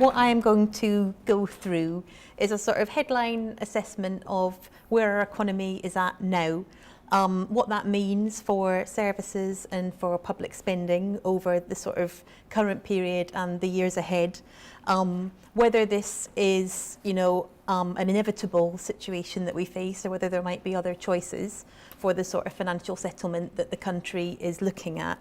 What I am going to go through is a sort of headline assessment of where our economy is at now, what that means for services and for public spending over the sort of current period and the years ahead, whether this is, an inevitable situation that we face, or whether there might be other choices for the sort of financial settlement that the country is looking at.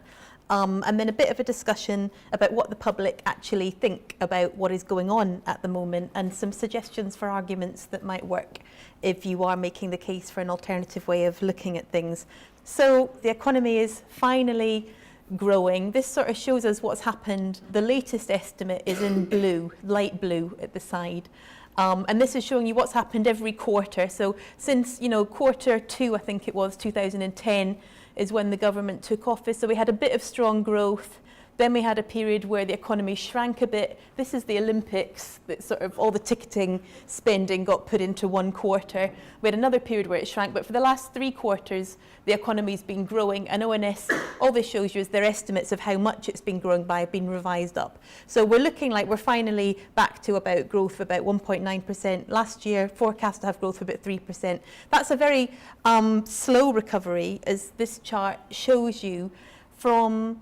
And then a bit of a discussion about what the public actually think about what is going on at the moment, and some suggestions for arguments that might work if you are making the case for an alternative way of looking at things. So the economy is finally growing. This sort of shows us what's happened. The latest estimate is in blue, light blue at the side. And this is showing you what's happened every quarter. So since, quarter two, I think it was 2010, is when the government took office. So we had a bit of strong growth. Then we had a period where the economy shrank a bit. This is the Olympics, that sort of all the ticketing spending got put into one quarter. We had another period where it shrank, but for the last 3 quarters, the economy's been growing. And ONS, all this shows you is their estimates of how much it's been growing by have been revised up. So we're looking like we're finally back to about growth of about 1.9%. Last year, forecast to have growth of about 3%. That's a very slow recovery, as this chart shows you, from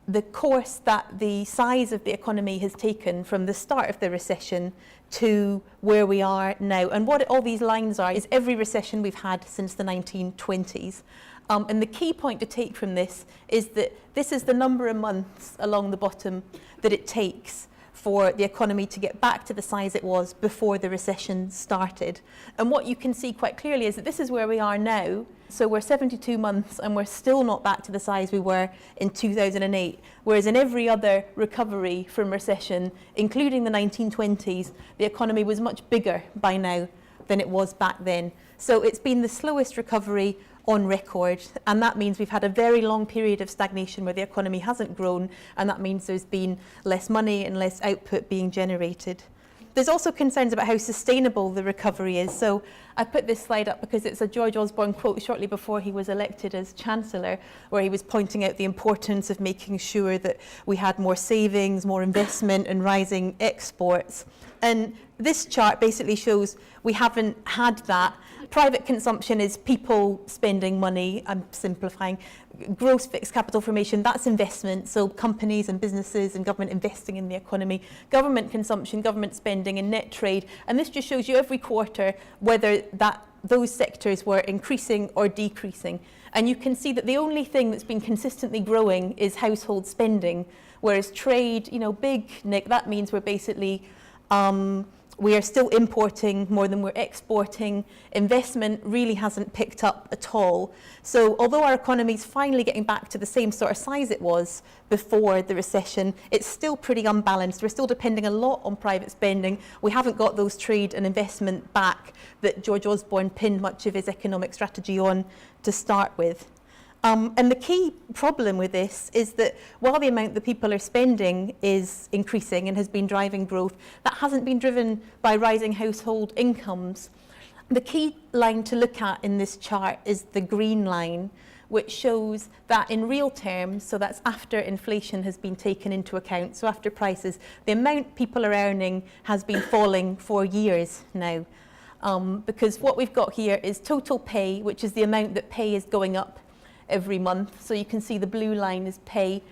the course that the size of the economy has taken from the start of the recession to where we are now. And what all these lines are is every recession we've had since the 1920s. And the key point to take from this is that this is the number of months along the bottom that it takes for the economy to get back to the size it was before the recession started. And what you can see quite clearly is that this is where we are now. So we're 72 months and we're still not back to the size we were in 2008. Whereas in every other recovery from recession, including the 1920s, the economy was much bigger by now than it was back then. So it's been the slowest recovery on record, and that means we've had a very long period of stagnation where the economy hasn't grown, and that means there's been less money and less output being generated. There's also concerns about how sustainable the recovery is. So I put this slide up because it's a George Osborne quote shortly before he was elected as Chancellor, where he was pointing out the importance of making sure that we had more savings, more investment and rising exports. And this chart basically shows we haven't had that. Private consumption is people spending money, I'm simplifying. Gross fixed capital formation, that's investment, so companies and businesses and government investing in the economy. Government consumption, government spending and net trade. And this just shows you every quarter whether those sectors were increasing or decreasing. And you can see that the only thing that's been consistently growing is household spending, whereas trade, big, Nick, that means we're basically we are still importing more than we're exporting. Investment really hasn't picked up at all. So although our economy is finally getting back to the same sort of size it was before the recession, it's still pretty unbalanced. We're still depending a lot on private spending. We haven't got those trade and investment back that George Osborne pinned much of his economic strategy on to start with. And the key problem with this is that while the amount that people are spending is increasing and has been driving growth, that hasn't been driven by rising household incomes. The key line to look at in this chart is the green line, which shows that in real terms, so that's after inflation has been taken into account, so after prices, the amount people are earning has been falling for years now. Because what we've got here is total pay, which is the amount that pay is going up every month. So you can see the blue line is pay.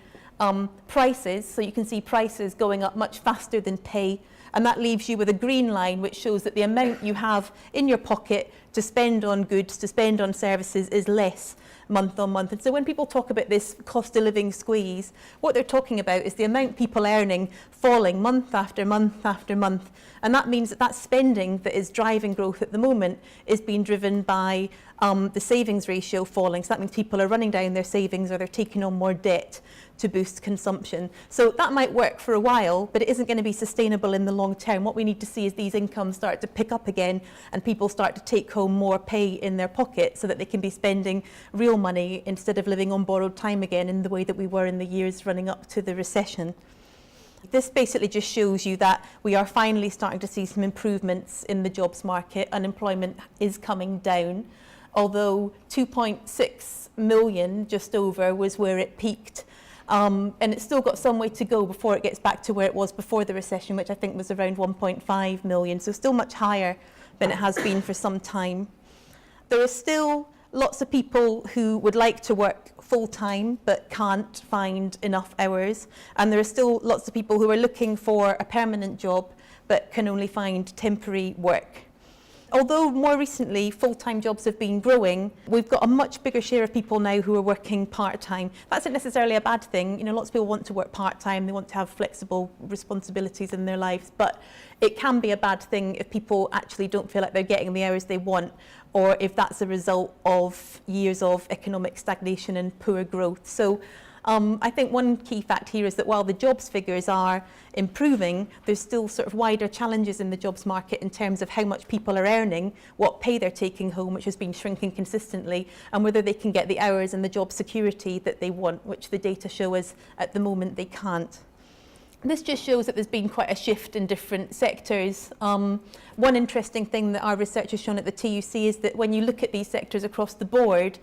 Prices, so you can see prices going up much faster than pay, and that leaves you with a green line which shows that the amount you have in your pocket to spend on goods, to spend on services is less month on month. And so when people talk about this cost of living squeeze, what they're talking about is the amount people earning falling month after month after month. And that means that that spending that is driving growth at the moment is being driven by the savings ratio falling. So that means people are running down their savings or they're taking on more debt to boost consumption. So that might work for a while, but it isn't going to be sustainable in the long term. What we need to see is these incomes start to pick up again and people start to take home more pay in their pocket so that they can be spending real money instead of living on borrowed time again in the way that we were in the years running up to the recession. This basically just shows you that we are finally starting to see some improvements in the jobs market. Unemployment is coming down, although 2.6 million, just over, was where it peaked And it's still got some way to go before it gets back to where it was before the recession, which I think was around 1.5 million, so still much higher than it has been for some time. There are still lots of people who would like to work full-time but can't find enough hours, and there are still lots of people who are looking for a permanent job but can only find temporary work. Although more recently full-time jobs have been growing, we've got a much bigger share of people now who are working part-time. That's not necessarily a bad thing. You know, lots of people want to work part-time, they want to have flexible responsibilities in their lives, but it can be a bad thing if people actually don't feel like they're getting the hours they want, or if that's a result of years of economic stagnation and poor growth. So I think one key fact here is that while the jobs figures are improving, there's still sort of wider challenges in the jobs market in terms of how much people are earning, what pay they're taking home, which has been shrinking consistently, and whether they can get the hours and the job security that they want, which the data show us at the moment they can't. This just shows that there's been quite a shift in different sectors. One interesting thing that our research has shown at the TUC is that when you look at these sectors across the board,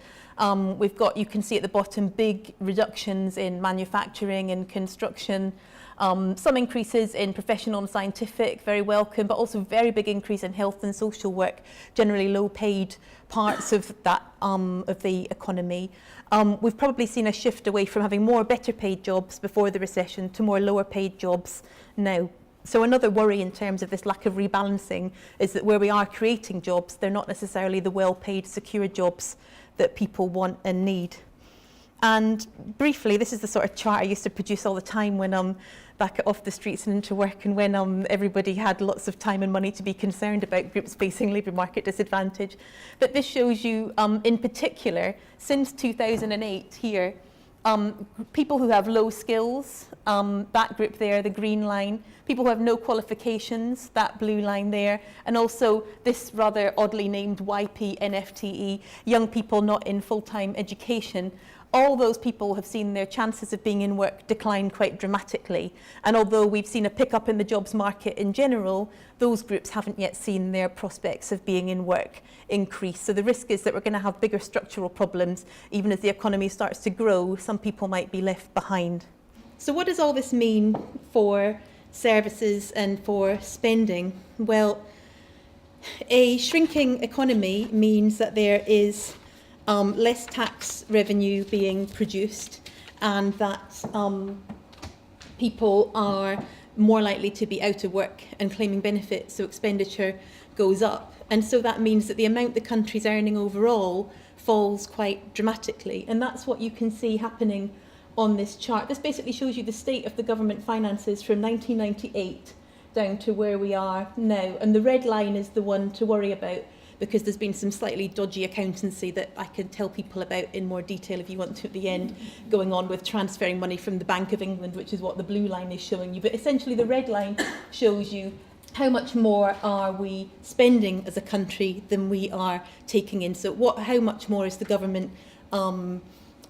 we've got, you can see at the bottom, big reductions in manufacturing and construction, some increases in professional and scientific, very welcome, but also very big increase in health and social work, generally low paid parts of that of the economy. We've probably seen a shift away from having more better paid jobs before the recession to more lower paid jobs now. So another worry in terms of this lack of rebalancing is that where we are creating jobs, they're not necessarily the well-paid, secure jobs that people want and need. And briefly, this is the sort of chart I used to produce all the time when I'm back off the streets and into work, and when everybody had lots of time and money to be concerned about groups facing labour market disadvantage. But this shows you, in particular, since 2008 here, people who have low skills, that group there, the green line, people who have no qualifications, that blue line there, and also this rather oddly named YPNFTE, young people not in full-time education. All those people have seen their chances of being in work decline quite dramatically. And although we've seen a pickup in the jobs market in general, those groups haven't yet seen their prospects of being in work increase. So the risk is that we're going to have bigger structural problems. Even as the economy starts to grow, some people might be left behind. So what does all this mean for services and for spending? Well, a shrinking economy means that there is less tax revenue being produced, and that people are more likely to be out of work and claiming benefits, so expenditure goes up. And so that means that the amount the country's earning overall falls quite dramatically. And that's what you can see happening on this chart. This basically shows you the state of the government finances from 1998 down to where we are now. And the red line is the one to worry about, because there's been some slightly dodgy accountancy that I can tell people about in more detail if you want to at the end, going on with transferring money from the Bank of England, which is what the blue line is showing you. But essentially the red line shows you how much more are we spending as a country than we are taking in. So how much more is the government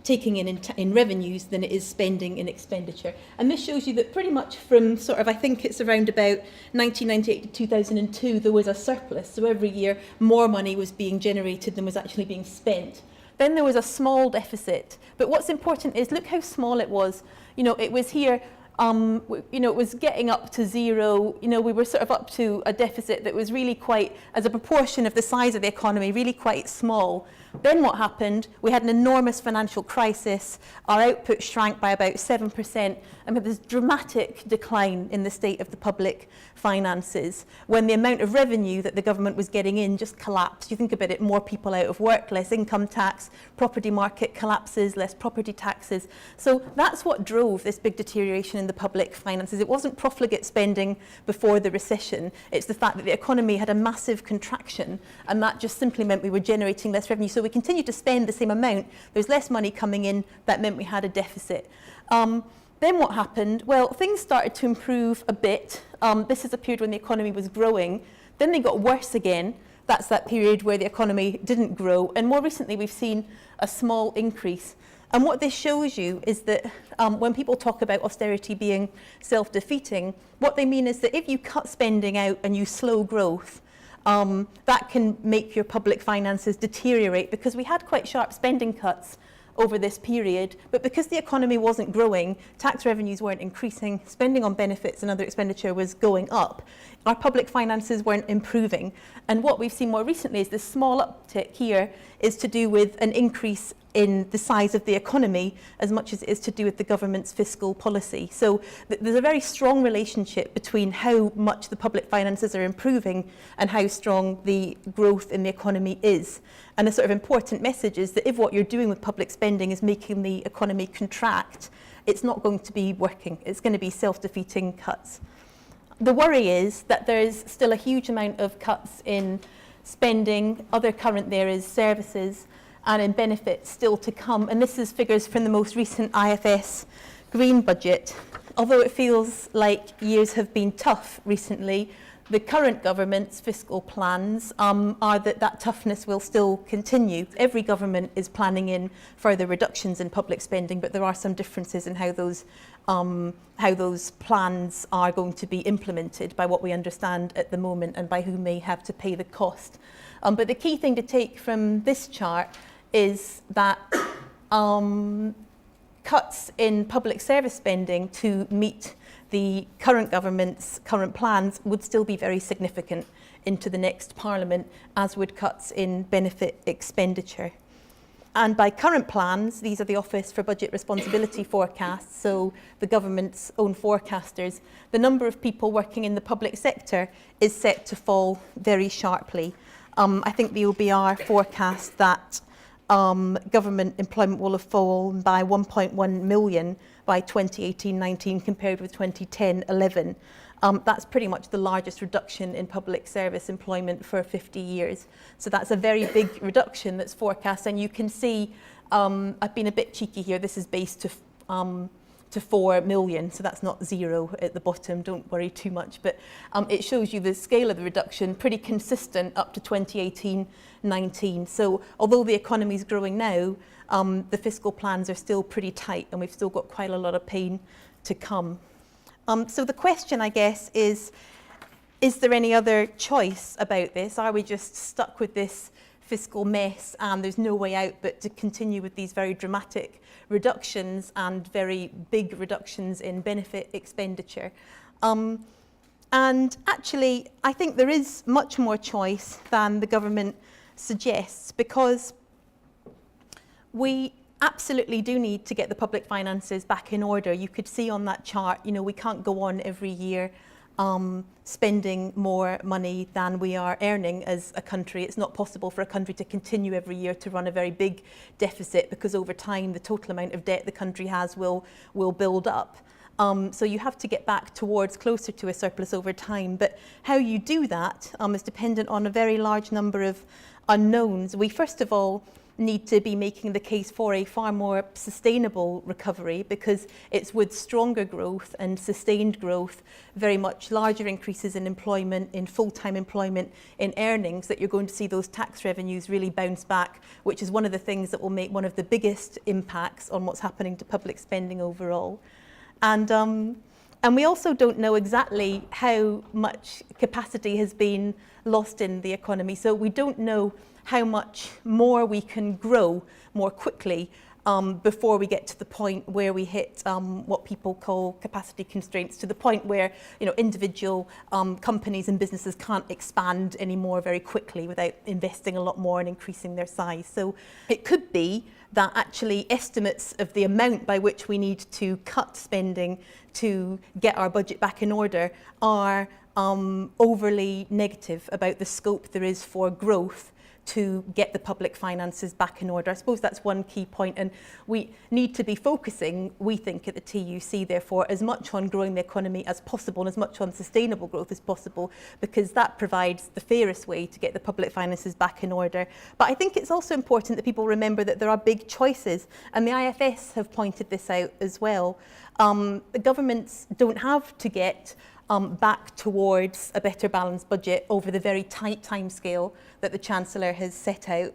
taking in revenues than it is spending in expenditure. And this shows you that pretty much from sort of, I think it's around about 1998 to 2002, there was a surplus. So every year more money was being generated than was actually being spent. Then there was a small deficit. But what's important is look how small it was. You know, it was here, it was getting up to zero. You know, we were sort of up to a deficit that was really quite, as a proportion of the size of the economy, really quite small. Then what happened? We had an enormous financial crisis. Our output shrank by about 7%, and we had this dramatic decline in the state of the public finances when the amount of revenue that the government was getting in just collapsed. You think about it, more people out of work, less income tax, property market collapses, less property taxes. So that's what drove this big deterioration in the public finances. It wasn't profligate spending before the recession. It's the fact that the economy had a massive contraction, and that just simply meant we were generating less revenue. So we continued to spend the same amount. There's less money coming in. That meant we had a deficit. Then what happened? Well, things started to improve a bit. This is a period when the economy was growing. Then they got worse again. That's that period where the economy didn't grow. And more recently, we've seen a small increase. And what this shows you is that when people talk about austerity being self-defeating, what they mean is that if you cut spending out and you slow growth, that can make your public finances deteriorate, because we had quite sharp spending cuts over this period, but because the economy wasn't growing, tax revenues weren't increasing, spending on benefits and other expenditure was going up, our public finances weren't improving. And what we've seen more recently is this small uptick here is to do with an increase in the size of the economy as much as it is to do with the government's fiscal policy. So there's a very strong relationship between how much the public finances are improving and how strong the growth in the economy is. And a sort of important message is that if what you're doing with public spending is making the economy contract, it's not going to be working. It's going to be self-defeating cuts. The worry is that there's still a huge amount of cuts in spending, other current areas, services, and in benefits still to come. And this is figures from the most recent IFS Green Budget. Although it feels like years have been tough recently, the current government's fiscal plans are that toughness will still continue. Every government is planning in further reductions in public spending, but there are some differences in how those plans are going to be implemented by what we understand at the moment and by who may have to pay the cost. But the key thing to take from this chart is that cuts in public service spending to meet the current government's current plans would still be very significant into the next Parliament, as would cuts in benefit expenditure. And by current plans, these are the Office for Budget Responsibility forecasts, so the government's own forecasters, the number of people working in the public sector is set to fall very sharply. I think the OBR forecast that government employment will have fallen by 1.1 million by 2018-19 compared with 2010-11. That's pretty much the largest reduction in public service employment for 50 years. So that's a very big reduction that's forecast. And you can see, I've been a bit cheeky here, this is based to 4 million, so that's not zero at the bottom, don't worry too much, but it shows you the scale of the reduction, pretty consistent up to 2018-19. So although the economy is growing now, the fiscal plans are still pretty tight and we've still got quite a lot of pain to come. So the question, I guess, is there any other choice about this? Are we just stuck with this fiscal mess and there's no way out but to continue with these very dramatic reductions and very big reductions in benefit expenditure? And actually, I think there is much more choice than the government suggests, because we absolutely do need to get the public finances back in order. You could see on that chart, you know, we can't go on every year spending more money than we are earning as a country. It's not possible for a country to continue every year to run a very big deficit, because over time the total amount of debt the country has will build up. So you have to get back towards closer to a surplus over time. But how you do that is dependent on a very large number of unknowns. We first of all need to be making the case for a far more sustainable recovery, because it's with stronger growth and sustained growth, very much larger increases in employment, in full-time employment, in earnings, that you're going to see those tax revenues really bounce back, which is one of the things that will make one of the biggest impacts on what's happening to public spending overall. And we also don't know exactly how much capacity has been lost in the economy. So we don't know how much more we can grow more quickly before we get to the point where we hit what people call capacity constraints, to the point where, you know, individual companies and businesses can't expand anymore very quickly without investing a lot more and increasing their size. So it could be that actually estimates of the amount by which we need to cut spending to get our budget back in order are overly negative about the scope there is for growth to get the public finances back in order. I suppose that's one key point, and we need to be focusing, we think at the TUC therefore, as much on growing the economy as possible and as much on sustainable growth as possible, because that provides the fairest way to get the public finances back in order. But I think it's also important that people remember that there are big choices, and the IFS have pointed this out as well. The governments don't have to get back towards a better balanced budget over the very tight timescale that the Chancellor has set out.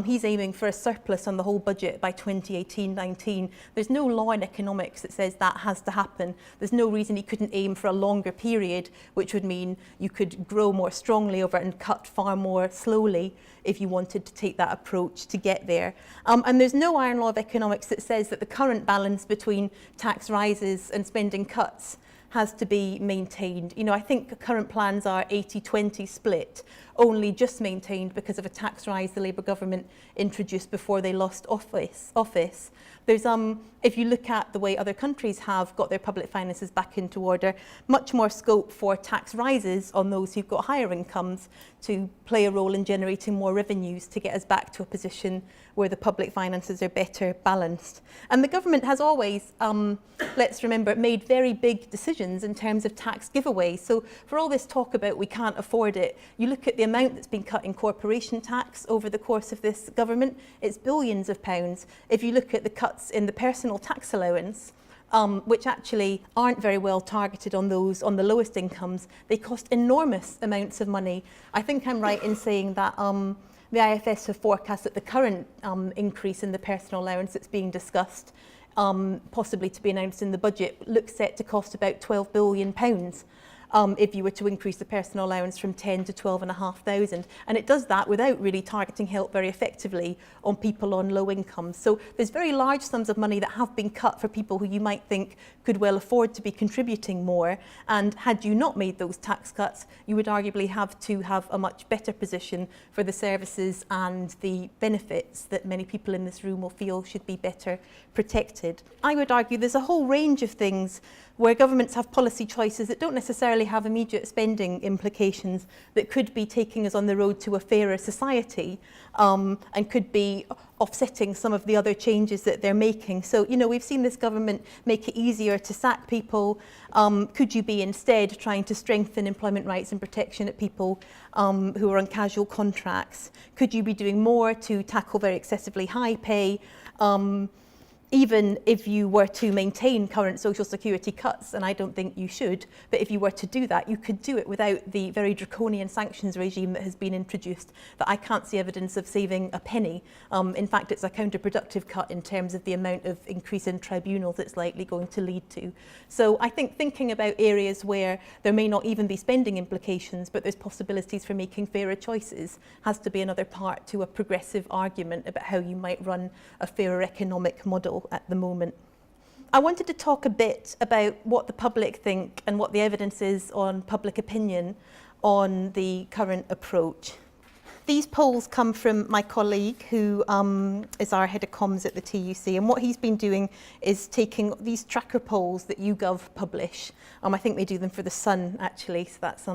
He's aiming for a surplus on the whole budget by 2018-19. There's no law in economics that says that has to happen. There's no reason he couldn't aim for a longer period, which would mean you could grow more strongly over it and cut far more slowly if you wanted to take that approach to get there. And there's no iron law of economics that says that the current balance between tax rises and spending cuts has to be maintained. You know, I think current plans are 80-20 split, only just maintained because of a tax rise the Labour government introduced before they lost office. There's, if you look at the way other countries have got their public finances back into order, much more scope for tax rises on those who've got higher incomes to play a role in generating more revenues to get us back to a position where the public finances are better balanced. And the government has always, let's remember, made very big decisions in terms of tax giveaways. So for all this talk about we can't afford it, you look at the amount that's been cut in corporation tax over the course of this government, it's billions of pounds. If you look at the cuts in the personal tax allowance, which actually aren't very well targeted on those on the lowest incomes, they cost enormous amounts of money. I think I'm right in saying that the IFS have forecast that the current increase in the personal allowance that's being discussed, possibly to be announced in the budget, looks set to cost about £12 billion. If you were to increase the personal allowance from 10 to 12,500. And it does that without really targeting help very effectively on people on low incomes. So there's very large sums of money that have been cut for people who you might think could well afford to be contributing more. And had you not made those tax cuts, you would arguably have to have a much better position for the services and the benefits that many people in this room will feel should be better protected. I would argue there's a whole range of things where governments have policy choices that don't necessarily have immediate spending implications that could be taking us on the road to a fairer society, and could be offsetting some of the other changes that they're making. So, you know, we've seen this government make it easier to sack people. Could you be instead trying to strengthen employment rights and protection at people who are on casual contracts? Could you be doing more to tackle very excessively high pay? Even if you were to maintain current social security cuts, and I don't think you should, but if you were to do that, you could do it without the very draconian sanctions regime that has been introduced that I can't see evidence of saving a penny. In fact, it's a counterproductive cut in terms of the amount of increase in tribunals it's likely going to lead to. So I think thinking about areas where there may not even be spending implications, but there's possibilities for making fairer choices, has to be another part to a progressive argument about how you might run a fairer economic model at the moment. I wanted to talk a bit about what the public think and what the evidence is on public opinion on the current approach. These polls come from my colleague who is our head of comms at the TUC, and what he's been doing is taking these tracker polls that YouGov publish. I think they do them for the Sun actually, so that's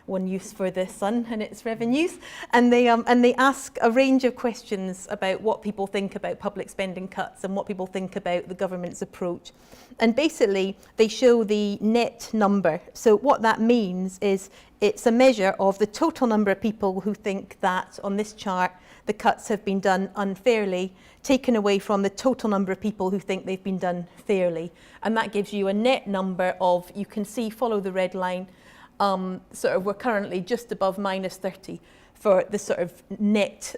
one use for the Sun and its revenues. And they ask a range of questions about what people think about public spending cuts and what people think about the government's approach. And basically, they show the net number. So what that means is it's a measure of the total number of people who think that, on this chart, the cuts have been done unfairly, taken away from the total number of people who think they've been done fairly. And that gives you a net number of, you can see, follow the red line, we're currently just above minus 30 for the sort of net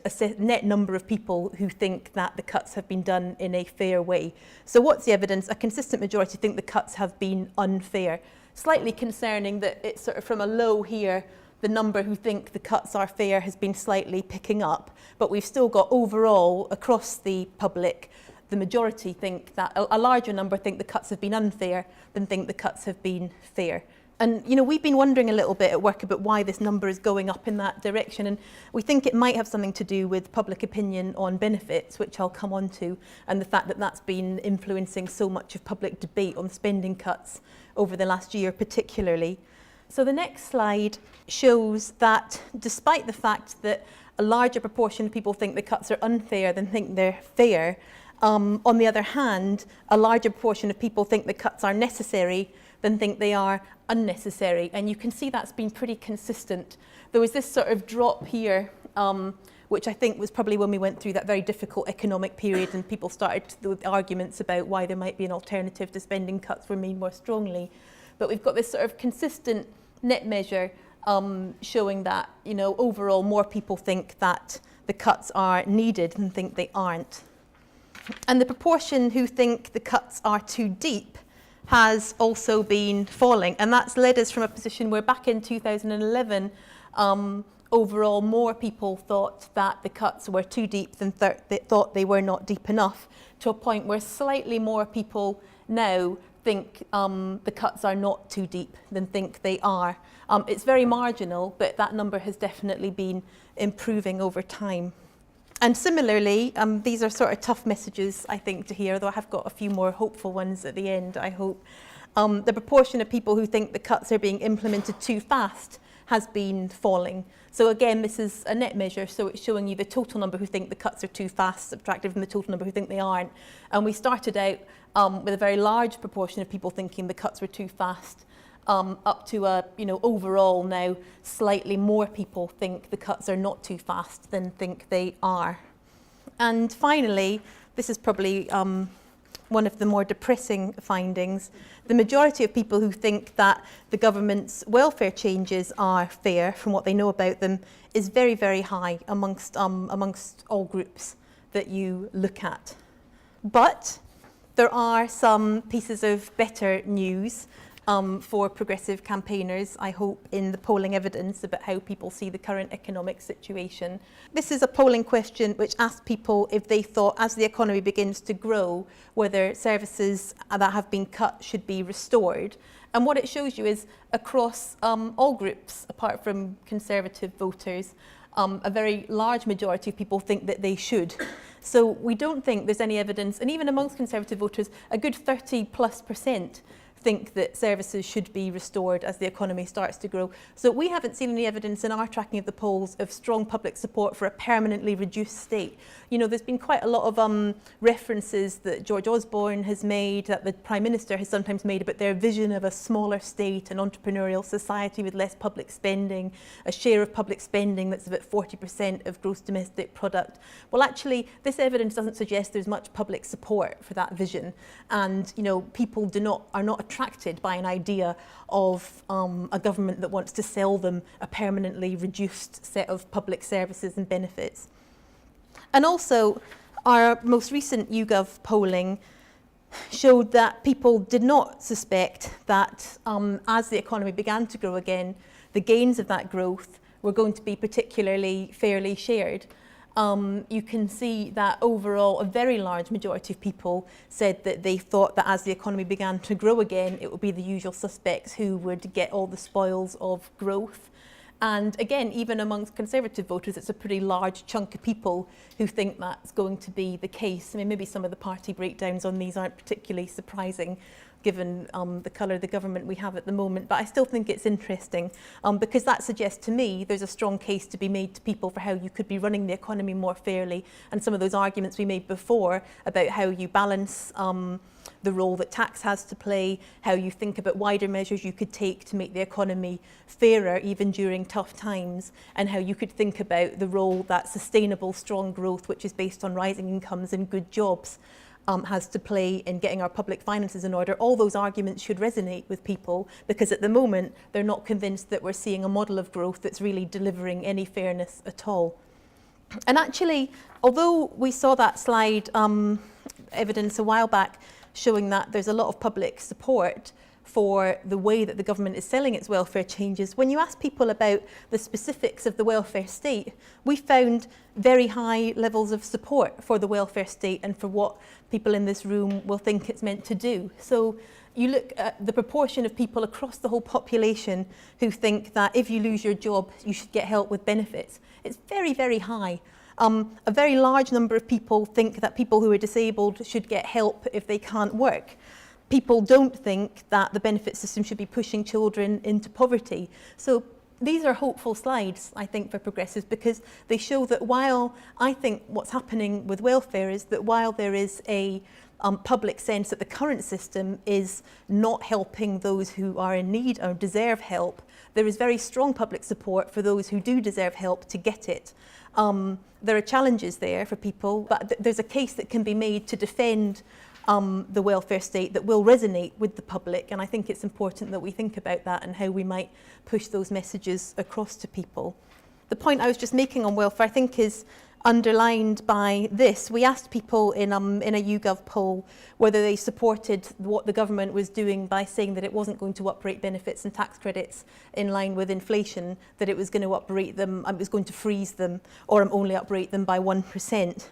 number of people who think that the cuts have been done in a fair way. So what's the evidence? A consistent majority think the cuts have been unfair. Slightly concerning that it's sort of from a low here, the number who think the cuts are fair has been slightly picking up, but we've still got overall across the public, the majority think that, a larger number think the cuts have been unfair than think the cuts have been fair. And, you know, we've been wondering a little bit at work about why this number is going up in that direction. And we think it might have something to do with public opinion on benefits, which I'll come on to, and the fact that that's been influencing so much of public debate on spending cuts over the last year particularly. So the next slide shows that despite the fact that a larger proportion of people think the cuts are unfair than think they're fair, on the other hand, a larger proportion of people think the cuts are necessary than think they are unnecessary. And you can see that's been pretty consistent. There was this sort of drop here, which I think was probably when we went through that very difficult economic period and people started with arguments about why there might be an alternative to spending cuts were made more strongly. but we've got this sort of consistent net measure showing that, you know, overall more people think that the cuts are needed than think they aren't. And the proportion who think the cuts are too deep has also been falling, and that's led us from a position where back in 2011 overall more people thought that the cuts were too deep than thought they were not deep enough, to a point where slightly more people now think the cuts are not too deep than think they are. It's very marginal, but that number has definitely been improving over time. And similarly, these are sort of tough messages, I think, to hear, though I have got a few more hopeful ones at the end, I hope. The proportion of people who think the cuts are being implemented too fast has been falling. So again, this is a net measure, so it's showing you the total number who think the cuts are too fast, subtracted from the total number who think they aren't. And we started out with a very large proportion of people thinking the cuts were too fast, up to a, you know, overall now slightly more people think the cuts are not too fast than think they are. And finally, this is probably one of the more depressing findings. The majority of people who think that the government's welfare changes are fair, from what they know about them, is very, very high amongst all groups that you look at. But there are some pieces of better news for progressive campaigners, I hope, in the polling evidence about how people see the current economic situation. This is a polling question which asked people if they thought, as the economy begins to grow, whether services that have been cut should be restored. And what it shows you is across all groups, apart from Conservative voters, a very large majority of people think that they should. So we don't think there's any evidence, and even amongst Conservative voters, a good 30+% think that services should be restored as the economy starts to grow. So we haven't seen any evidence in our tracking of the polls of strong public support for a permanently reduced state. You know, there's been quite a lot of references that George Osborne has made, that the Prime Minister has sometimes made about their vision of a smaller state, an entrepreneurial society with less public spending, a share of public spending that's about 40% of gross domestic product. Well, actually, this evidence doesn't suggest there's much public support for that vision. And, you know, people are not attracted by an idea of a government that wants to sell them a permanently reduced set of public services and benefits. And also, our most recent YouGov polling showed that people did not suspect that as the economy began to grow again, the gains of that growth were going to be particularly fairly shared. You can see that overall a very large majority of people said that they thought that as the economy began to grow again, it would be the usual suspects who would get all the spoils of growth. And again, even amongst Conservative voters, it's a pretty large chunk of people who think that's going to be the case. I mean, maybe some of the party breakdowns on these aren't particularly surprising, given the colour of the government we have at the moment, but I still think it's interesting because that suggests to me there's a strong case to be made to people for how you could be running the economy more fairly, and some of those arguments we made before about how you balance the role that tax has to play, how you think about wider measures you could take to make the economy fairer even during tough times, and how you could think about the role that sustainable, strong growth, which is based on rising incomes and good jobs, has to play in getting our public finances in order. All those arguments should resonate with people, because at the moment they're not convinced that we're seeing a model of growth that's really delivering any fairness at all. And actually, although we saw that slide evidence a while back showing that there's a lot of public support for the way that the government is selling its welfare changes, when you ask people about the specifics of the welfare state, we found very high levels of support for the welfare state and for what people in this room will think it's meant to do. So you look at the proportion of people across the whole population who think that if you lose your job, you should get help with benefits. It's very, very high. A very large number of people think that people who are disabled should get help if they can't work. People don't think that the benefit system should be pushing children into poverty. So these are hopeful slides, I think, for progressives, because they show that while I think what's happening with welfare is that while there is a public sense that the current system is not helping those who are in need or deserve help, there is very strong public support for those who do deserve help to get it. There are challenges there for people, but there's a case that can be made to defend the welfare state that will resonate with the public. And I think it's important that we think about that and how we might push those messages across to people. The point I was just making on welfare, I think, is underlined by this. We asked people in a YouGov poll whether they supported what the government was doing by saying that it wasn't going to uprate benefits and tax credits in line with inflation, that it was going to uprate them, it was going to freeze them, or only uprate them by 1%.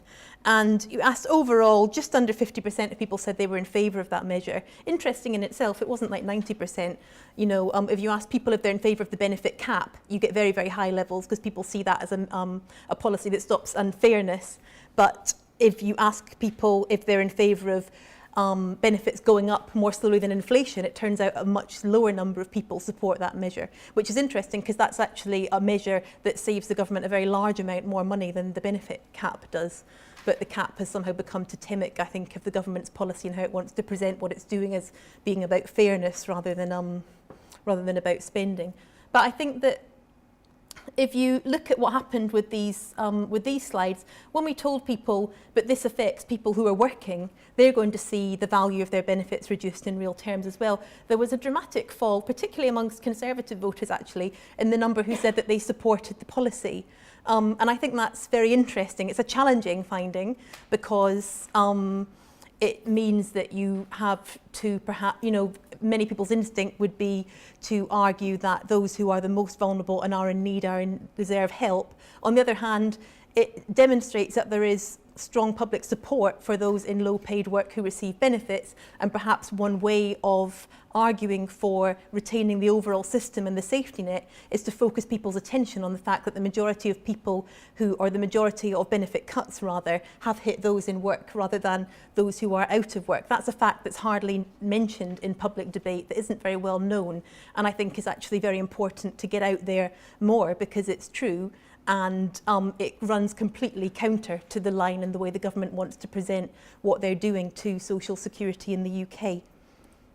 And you asked overall, just under 50% of people said they were in favour of that measure. Interesting in itself, it wasn't like 90%. You know, if you ask people if they're in favour of the benefit cap, you get very, very high levels because people see that as a policy that stops unfairness. But if you ask people if they're in favour of benefits going up more slowly than inflation, it turns out a much lower number of people support that measure, which is interesting because that's actually a measure that saves the government a very large amount more money than the benefit cap does. But the cap has somehow become totemic, I think, of the government's policy and how it wants to present what it's doing as being about fairness rather than about spending. But I think that if you look at what happened with these slides, when we told people, but this affects people who are working, they're going to see the value of their benefits reduced in real terms as well. There was a dramatic fall, particularly amongst Conservative voters actually, in the number who said that they supported the policy. And I think that's very interesting. It's a challenging finding because it means that you have to perhaps, you know, many people's instinct would be to argue that those who are the most vulnerable and are in need deserve help. On the other hand, it demonstrates that there is strong public support for those in low-paid work who receive benefits, and perhaps one way of arguing for retaining the overall system and the safety net is to focus people's attention on the fact that the majority of people or the majority of benefit cuts rather, have hit those in work rather than those who are out of work. That's a fact that's hardly mentioned in public debate, that isn't very well known, and I think is actually very important to get out there more because it's true. And it runs completely counter to the line and the way the government wants to present what they're doing to social security in the UK.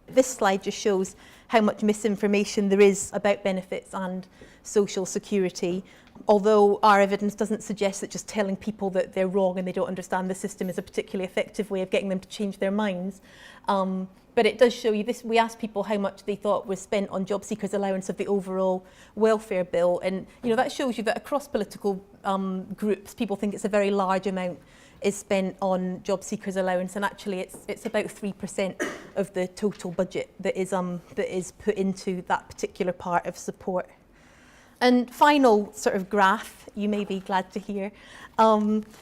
This slide just shows how much misinformation there is about benefits and social security, although our evidence doesn't suggest that just telling people that they're wrong and they don't understand the system is a particularly effective way of getting them to change their minds. But it does show you this. We asked people how much they thought was spent on job seekers' allowance of the overall welfare bill, and you know that shows you that across political groups, people think it's a very large amount is spent on job seekers' allowance, and actually it's about 3% of the total budget that is put into that particular part of support. And final sort of graph, you may be glad to hear.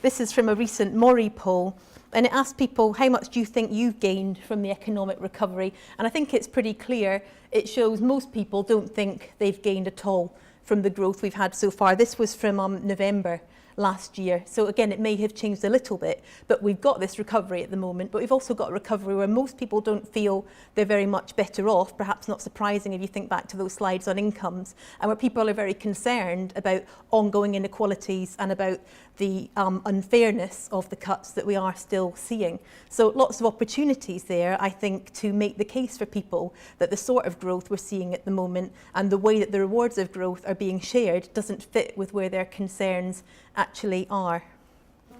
This is from a recent Mori poll. And it asked people, how much do you think you've gained from the economic recovery? And I think it's pretty clear. It shows most people don't think they've gained at all from the growth we've had so far. This was from November last year. So again, it may have changed a little bit, but we've got this recovery at the moment, but we've also got a recovery where most people don't feel they're very much better off, perhaps not surprising if you think back to those slides on incomes, and where people are very concerned about ongoing inequalities and about the unfairness of the cuts that we are still seeing. So lots of opportunities there, I think, to make the case for people that the sort of growth we're seeing at the moment and the way that the rewards of growth are being shared doesn't fit with where their concerns actually are.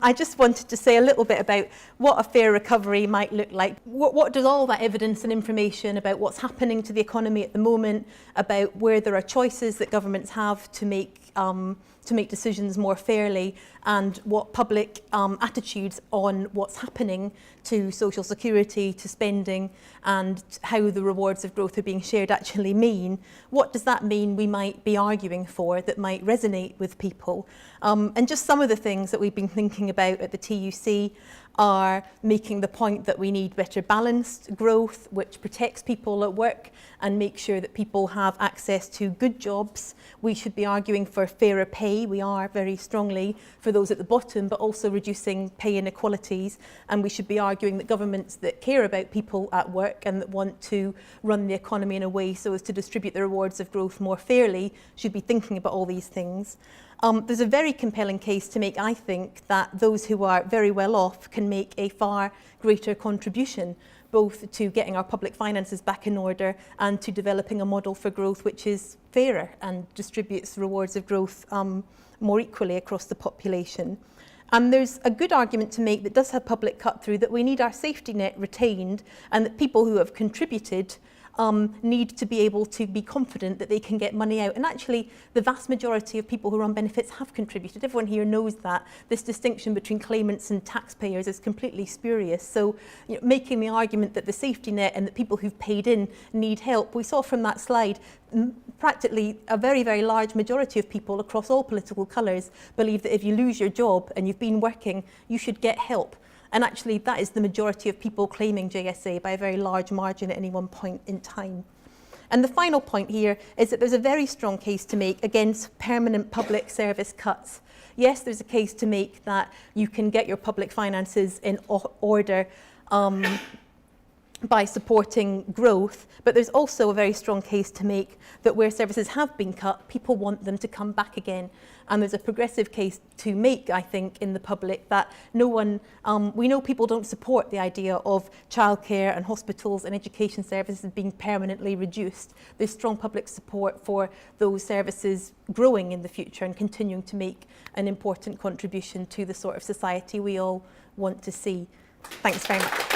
I just wanted to say a little bit about what a fair recovery might look like. What does all that evidence and information about what's happening to the economy at the moment, about where there are choices that governments have to make decisions more fairly, and what public attitudes on what's happening to social security, to spending, and how the rewards of growth are being shared actually mean. What does that mean we might be arguing for that might resonate with people? And just some of the things that we've been thinking about at the TUC are making the point that we need better balanced growth, which protects people at work and makes sure that people have access to good jobs. We should be arguing for fairer pay. We are very strongly for those at the bottom, but also reducing pay inequalities. And we should be arguing that governments that care about people at work and that want to run the economy in a way so as to distribute the rewards of growth more fairly should be thinking about all these things. There's a very compelling case to make, I think, that those who are very well off can make a far greater contribution, both to getting our public finances back in order and to developing a model for growth which is fairer and distributes rewards of growth more equally across the population. And there's a good argument to make that does have public cut through, that we need our safety net retained, and that people who have contributed need to be able to be confident that they can get money out. And actually, the vast majority of people who are on benefits have contributed. Everyone here knows that. This distinction between claimants and taxpayers is completely spurious. So, you know, making the argument that the safety net and that people who've paid in need help, we saw from that slide, practically a very, very large majority of people across all political colours believe that if you lose your job and you've been working, you should get help. And actually, that is the majority of people claiming JSA by a very large margin at any one point in time. And the final point here is that there's a very strong case to make against permanent public service cuts. Yes, there's a case to make that you can get your public finances in order by supporting growth, but there's also a very strong case to make that where services have been cut, people want them to come back again. And there's a progressive case to make, I think, in the public that no one, we know people don't support the idea of childcare and hospitals and education services being permanently reduced. There's strong public support for those services growing in the future and continuing to make an important contribution to the sort of society we all want to see. Thanks very much.